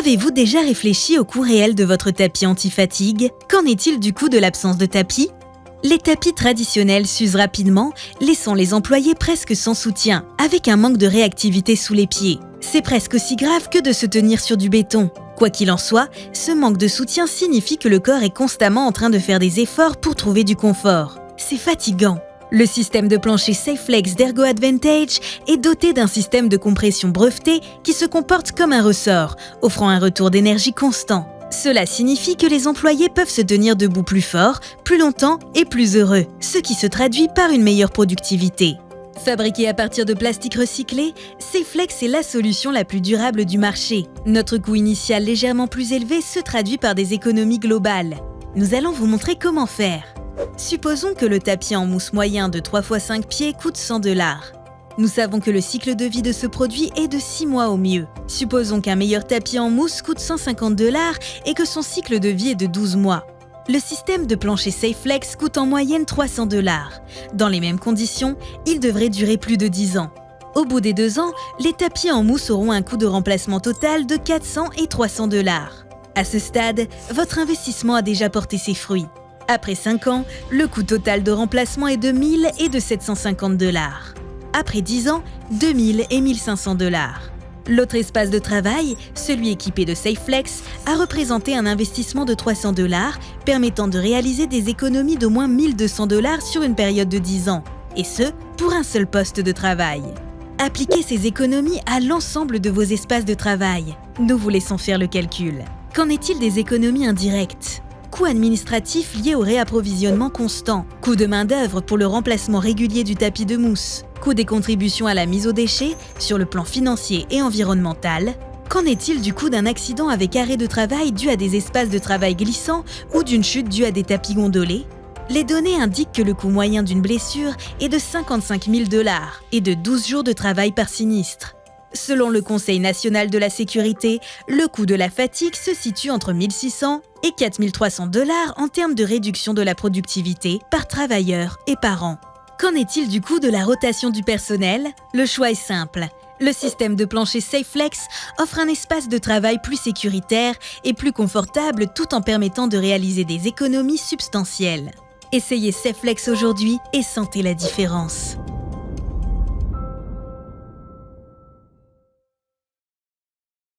Avez-vous déjà réfléchi au coût réel de votre tapis anti-fatigue? Qu'en est-il du coût de l'absence de tapis? Les tapis traditionnels s'usent rapidement, laissant les employés presque sans soutien, avec un manque de réactivité sous les pieds. C'est presque aussi grave que de se tenir sur du béton. Quoi qu'il en soit, ce manque de soutien signifie que le corps est constamment en train de faire des efforts pour trouver du confort. C'est fatigant. Le système de plancher SafeFlex d'Ergo Advantage est doté d'un système de compression breveté qui se comporte comme un ressort, offrant un retour d'énergie constant. Cela signifie que les employés peuvent se tenir debout plus fort, plus longtemps et plus heureux, ce qui se traduit par une meilleure productivité. Fabriqué à partir de plastique recyclé, SafeFlex est la solution la plus durable du marché. Notre coût initial légèrement plus élevé se traduit par des économies globales. Nous allons vous montrer comment faire. Supposons que le tapis en mousse moyen de 3 x 5 pieds coûte 100 $. Nous savons que le cycle de vie de ce produit est de 6 mois au mieux. Supposons qu'un meilleur tapis en mousse coûte 150 $ et que son cycle de vie est de 12 mois. Le système de plancher SafeFlex coûte en moyenne 300 $. Dans les mêmes conditions, il devrait durer plus de 10 ans. Au bout des 2 ans, les tapis en mousse auront un coût de remplacement total de 400 et 300 $. À ce stade, votre investissement a déjà porté ses fruits. Après 5 ans, le coût total de remplacement est de 1000 et de 750 $. Après 10 ans, 2000 et 1500 $. L'autre espace de travail, celui équipé de SafeFlex, a représenté un investissement de 300 $, permettant de réaliser des économies d'au moins 1200 $ sur une période de 10 ans, et ce, pour un seul poste de travail. Appliquez ces économies à l'ensemble de vos espaces de travail. Nous vous laissons faire le calcul. Qu'en est-il des économies indirectes ? Coûts administratifs liés au réapprovisionnement constant, coût de main-d'œuvre pour le remplacement régulier du tapis de mousse, coût des contributions à la mise aux déchets sur le plan financier et environnemental. Qu'en est-il du coût d'un accident avec arrêt de travail dû à des espaces de travail glissants ou d'une chute due à des tapis gondolés? Les données indiquent que le coût moyen d'une blessure est de 55 000 $ et de 12 jours de travail par sinistre. Selon le Conseil national de la sécurité, le coût de la fatigue se situe entre 1 600 et 4 300 $ en termes de réduction de la productivité par travailleur et par an. Qu'en est-il du coût de la rotation du personnel? Le choix est simple. Le système de plancher SafeFlex offre un espace de travail plus sécuritaire et plus confortable tout en permettant de réaliser des économies substantielles. Essayez SafeFlex aujourd'hui et sentez la différence.